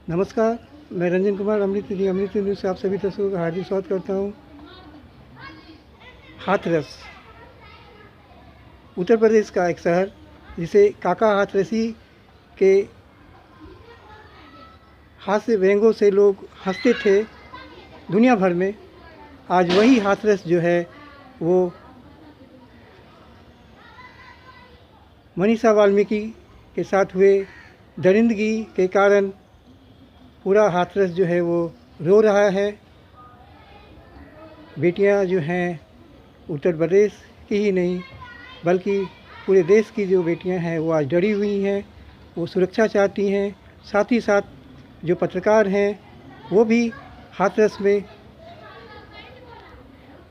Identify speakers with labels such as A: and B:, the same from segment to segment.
A: नमस्कार, मैं रंजन कुमार अमृत न्यूज़ से आप सभी दर्शकों का हार्दिक स्वागत करता हूँ। हाथरस उत्तर प्रदेश का एक शहर जिसे काका हाथरसी के हास्य व्यंगों से लोग हंसते थे दुनिया भर में। आज वही हाथरस जो है वो मनीषा वाल्मीकि के साथ हुए दरिंदगी के कारण पूरा हाथरस जो है वो रो रहा है। बेटियां जो हैं उत्तर प्रदेश की ही नहीं बल्कि पूरे देश की जो बेटियां हैं वो आज डरी हुई हैं, वो सुरक्षा चाहती हैं। साथ ही साथ जो पत्रकार हैं वो भी हाथरस में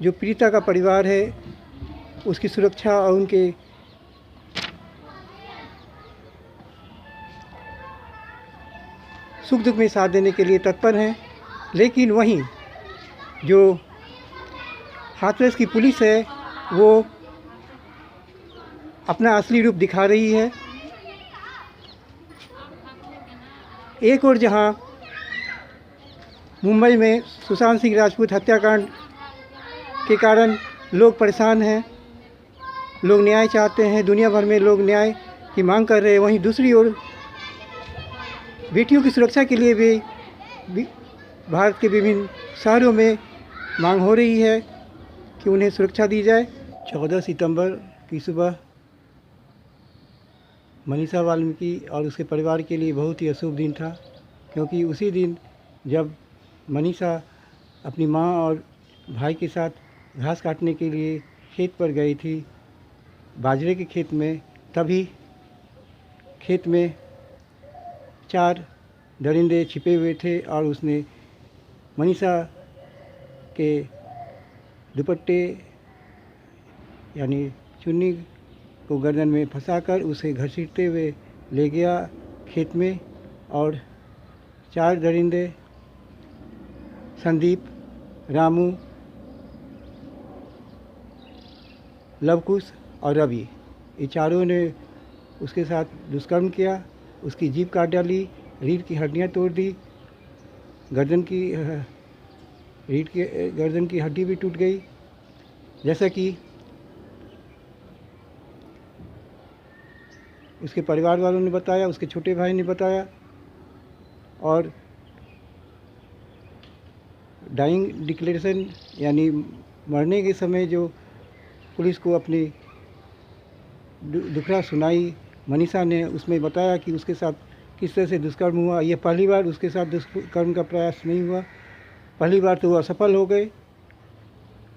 A: जो पीड़िता का परिवार है उसकी सुरक्षा और उनके सुख दुख में साथ देने के लिए तत्पर हैं। लेकिन वहीं जो हाथरस की पुलिस है वो अपना असली रूप दिखा रही है। एक और जहां मुंबई में सुशांत सिंह राजपूत हत्याकांड के कारण लोग परेशान हैं, लोग न्याय चाहते हैं, दुनिया भर में लोग न्याय की मांग कर रहे हैं, वहीं दूसरी ओर बेटियों की सुरक्षा के लिए भी भारत के विभिन्न शहरों में मांग हो रही है कि उन्हें सुरक्षा दी जाए। 14 सितंबर की सुबह मनीषा वाल्मीकि और उसके परिवार के लिए बहुत ही अशुभ दिन था, क्योंकि उसी दिन जब मनीषा अपनी मां और भाई के साथ घास काटने के लिए खेत पर गई थी, बाजरे के खेत में, तभी खेत में 4 दरिंदे छिपे हुए थे और उसने मनीषा के दुपट्टे यानी चुन्नी को गर्दन में फंसाकर उसे घसीटते हुए ले गया खेत में। और 4 दरिंदे संदीप, रामू, लवकुश और रवि, ये चारों ने उसके साथ दुष्कर्म किया, उसकी जीभ काट डाली, रीढ़ की हड्डियां तोड़ दी, गर्दन की हड्डी भी टूट गई। जैसा कि उसके परिवार वालों ने बताया, उसके छोटे भाई ने बताया। और डाइंग डिक्लेरेशन यानी मरने के समय जो पुलिस को अपनी दुखड़ा सुनाई मनीषा ने, उसमें बताया कि उसके साथ किस तरह से दुष्कर्म हुआ। यह पहली बार उसके साथ दुष्कर्म का प्रयास नहीं हुआ, पहली बार तो वो असफल हो गए,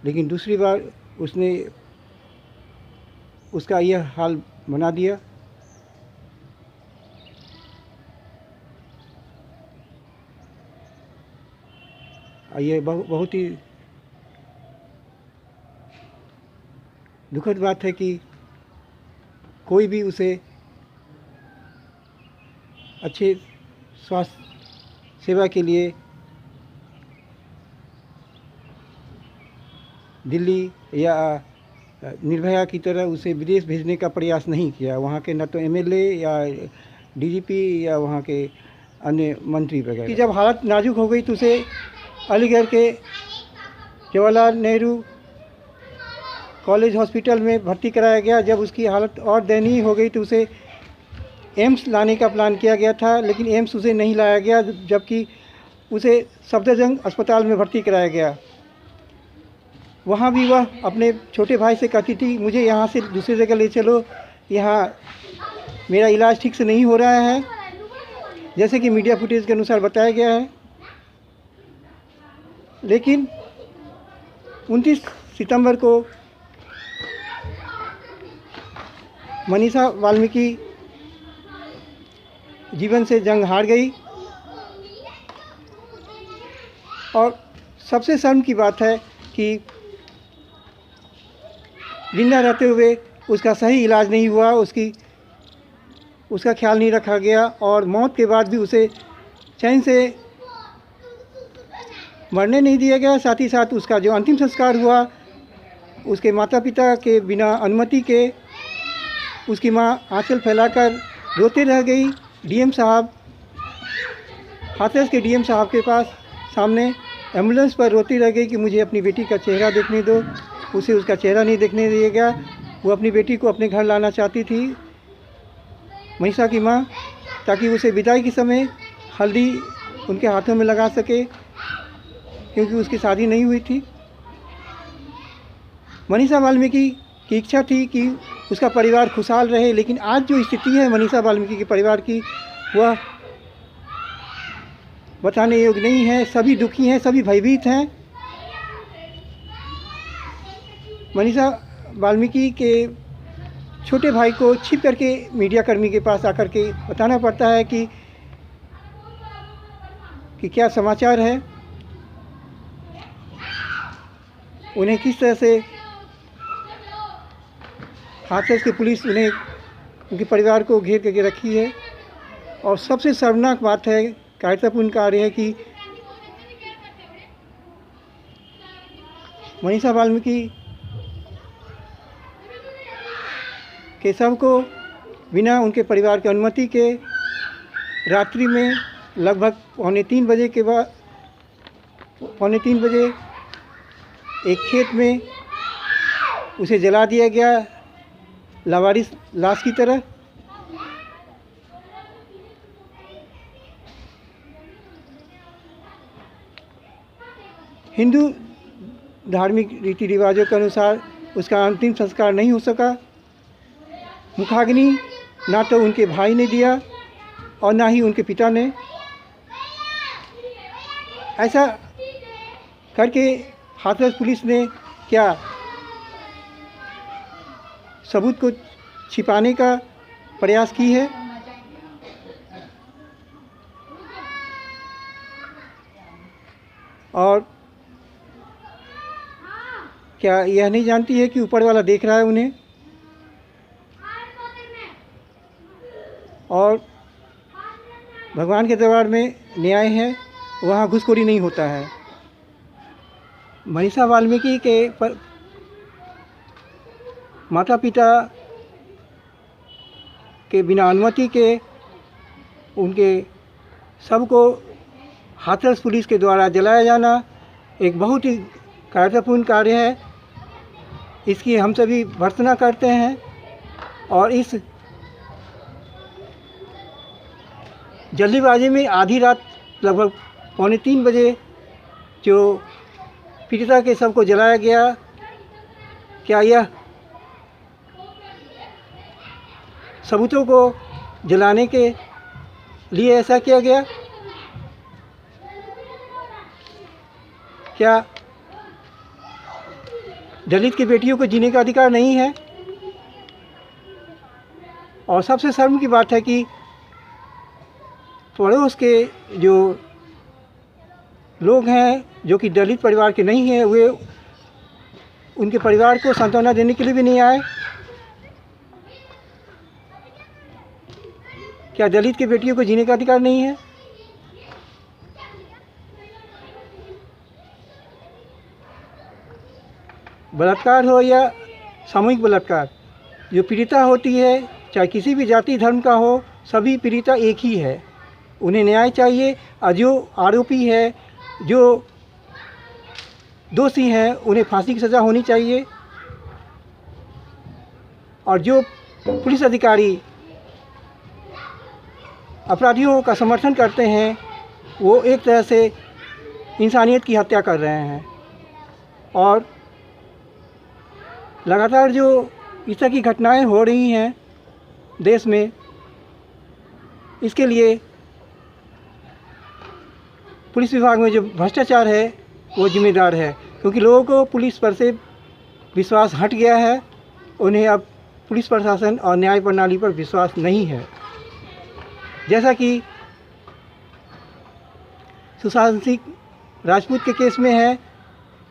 A: लेकिन दूसरी बार उसने उसका यह हाल बना दिया। ये बहुत ही दुखद बात है कि कोई भी उसे अच्छे स्वास्थ्य सेवा के लिए दिल्ली या निर्भया की तरह उसे विदेश भेजने का प्रयास नहीं किया। वहाँ के न तो एमएलए या डीजीपी या वहाँ के अन्य मंत्री वगैरह कि जब हालत नाजुक हो गई तो उसे अलीगढ़ के जवाहरलाल नेहरू कॉलेज हॉस्पिटल में भर्ती कराया गया। जब उसकी हालत और दयनीय हो गई तो उसे एम्स लाने का प्लान किया गया था, लेकिन एम्स उसे नहीं लाया गया, जबकि उसे सफदरजंग अस्पताल में भर्ती कराया गया। वहाँ भी वह अपने छोटे भाई से कहती थी, मुझे यहाँ से दूसरी जगह ले चलो, यहाँ मेरा इलाज ठीक से नहीं हो रहा है, जैसे कि मीडिया फुटेज के अनुसार बताया गया है। लेकिन 29 सितंबर को मनीषा वाल्मीकि जीवन से जंग हार गई। और सबसे शर्म की बात है कि जिंदा रहते हुए उसका सही इलाज नहीं हुआ, उसका ख्याल नहीं रखा गया, और मौत के बाद भी उसे चैन से मरने नहीं दिया गया। साथ ही साथ उसका जो अंतिम संस्कार हुआ, उसके माता पिता के बिना अनुमति के उसकी माँ आंचल फैलाकर रोते रह गई। डीएम साहब हाथरस के डीएम साहब के पास सामने एम्बुलेंस पर रोती रह गई कि मुझे अपनी बेटी का चेहरा देखने दो। उसे उसका चेहरा नहीं देखने दिया गया। वो अपनी बेटी को अपने घर लाना चाहती थी, मनीषा की माँ, ताकि उसे विदाई के समय हल्दी उनके हाथों में लगा सके, क्योंकि उसकी शादी नहीं हुई थी। मनीषा वाल्मीकि की इच्छा थी कि उसका परिवार खुशहाल रहे, लेकिन आज जो स्थिति है मनीषा वाल्मीकि के परिवार की, वह बताने योग्य नहीं है। सभी दुखी हैं, सभी भयभीत हैं। मनीषा वाल्मीकि के छोटे भाई को छिप करके मीडिया कर्मी के पास आकर के बताना पड़ता है कि क्या समाचार है, उन्हें किस तरह से हाथरस की पुलिस उन्हें, उनके परिवार को घेर करके रखी है। और सबसे शर्मनाक बात है, कायरतापूर्ण कार्य है कि मनीषा वाल्मीकि के शव को बिना उनके परिवार की अनुमति के रात्रि में लगभग 2:45 बजे के बाद 2:45 बजे एक खेत में उसे जला दिया गया, लावारिस लाश की तरह। हिंदू धार्मिक रीति रिवाजों के अनुसार उसका अंतिम संस्कार नहीं हो सका। मुखाग्नि ना तो उनके भाई ने दिया और ना ही उनके पिता ने। ऐसा करके हाथरस पुलिस ने क्या सबूत को छिपाने का प्रयास की है। और क्या यह नहीं जानती है कि ऊपर वाला देख रहा है उन्हें, और भगवान के दरबार में न्याय है, वहाँ घूसखोरी नहीं होता है। मनीषा वाल्मीकि के माता पिता के बिना अनुमति के उनके शव को हाथरस पुलिस के द्वारा जलाया जाना एक बहुत ही कायरतापूर्ण कार्य है। इसकी हम सभी भर्त्सना करते हैं। और इस जल्दीबाजी में आधी रात लगभग 2:45 बजे जो पीड़िता के शव को जलाया गया, क्या यह सबूतों को जलाने के लिए ऐसा किया गया? क्या दलित की बेटियों को जीने का अधिकार नहीं है? और सबसे शर्म की बात है कि पड़ोस के जो लोग हैं जो कि दलित परिवार के नहीं हैं, वे उनके परिवार को सांत्वना देने के लिए भी नहीं आए। क्या दलित की बेटियों को जीने का अधिकार नहीं है? बलात्कार हो या सामूहिक बलात्कार, जो पीड़िता होती है चाहे किसी भी जाति धर्म का हो, सभी पीड़िता एक ही है। उन्हें न्याय चाहिए। और जो आरोपी है, जो दोषी हैं, उन्हें फांसी की सज़ा होनी चाहिए। और जो पुलिस अधिकारी अपराधियों का समर्थन करते हैं, वो एक तरह से इंसानियत की हत्या कर रहे हैं। और लगातार जो इस तरह की घटनाएं हो रही हैं देश में, इसके लिए पुलिस विभाग में जो भ्रष्टाचार है वो जिम्मेदार है, क्योंकि लोगों को पुलिस पर से विश्वास हट गया है। उन्हें अब पुलिस प्रशासन और न्याय प्रणाली पर विश्वास नहीं है। जैसा कि सुशांत सिंह राजपूत के केस में है,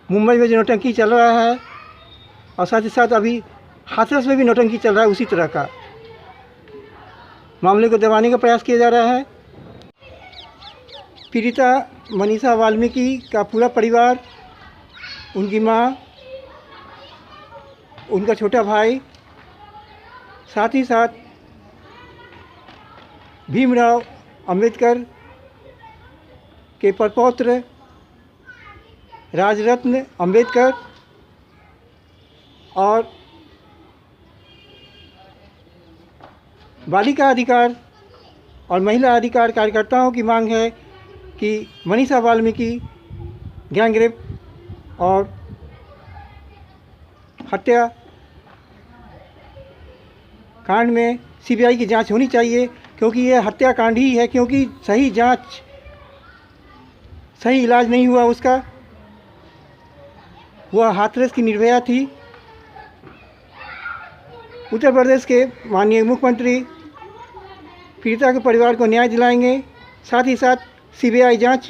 A: मुंबई में जो नौटंकी चल रहा है, और साथ ही साथ अभी हाथरस में भी नौटंकी चल रहा है, उसी तरह का मामले को दबाने का प्रयास किया जा रहा है। पीड़िता मनीषा वाल्मीकि का पूरा परिवार, उनकी माँ, उनका छोटा भाई, साथ ही साथ भीमराव अंबेडकर के प्रपौत्र राजरत्न अंबेडकर और बालिका अधिकार और महिला अधिकार कार्यकर्ताओं की मांग है कि मनीषा वाल्मीकि गैंगरेप और हत्या कांड में सीबीआई की जांच होनी चाहिए, क्योंकि यह हत्याकांड ही है, क्योंकि सही जांच, सही इलाज नहीं हुआ उसका। वह हाथरस की निर्भया थी। उत्तर प्रदेश के माननीय मुख्यमंत्री पीड़िता के परिवार को न्याय दिलाएंगे। साथ ही साथ सीबीआई जांच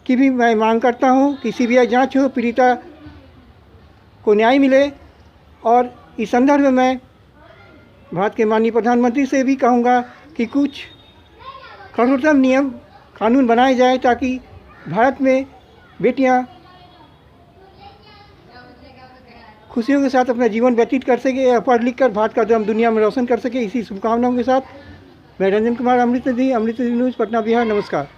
A: की भी मैं मांग करता हूं कि सीबीआई जांच हो, पीड़िता को न्याय मिले। और इस संदर्भ में मैं भारत के माननीय प्रधानमंत्री से भी कहूँगा कि कुछ कठोरतम नियम कानून बनाए जाए, ताकि भारत में बेटियां खुशियों के साथ अपना जीवन व्यतीत कर सके या पढ़ लिख कर भारत का नाम दुनिया में रोशन कर सके। इसी शुभकामनाओं के साथ मैं रंजन कुमार, अमृत न्यूज़, पटना, बिहार। नमस्कार।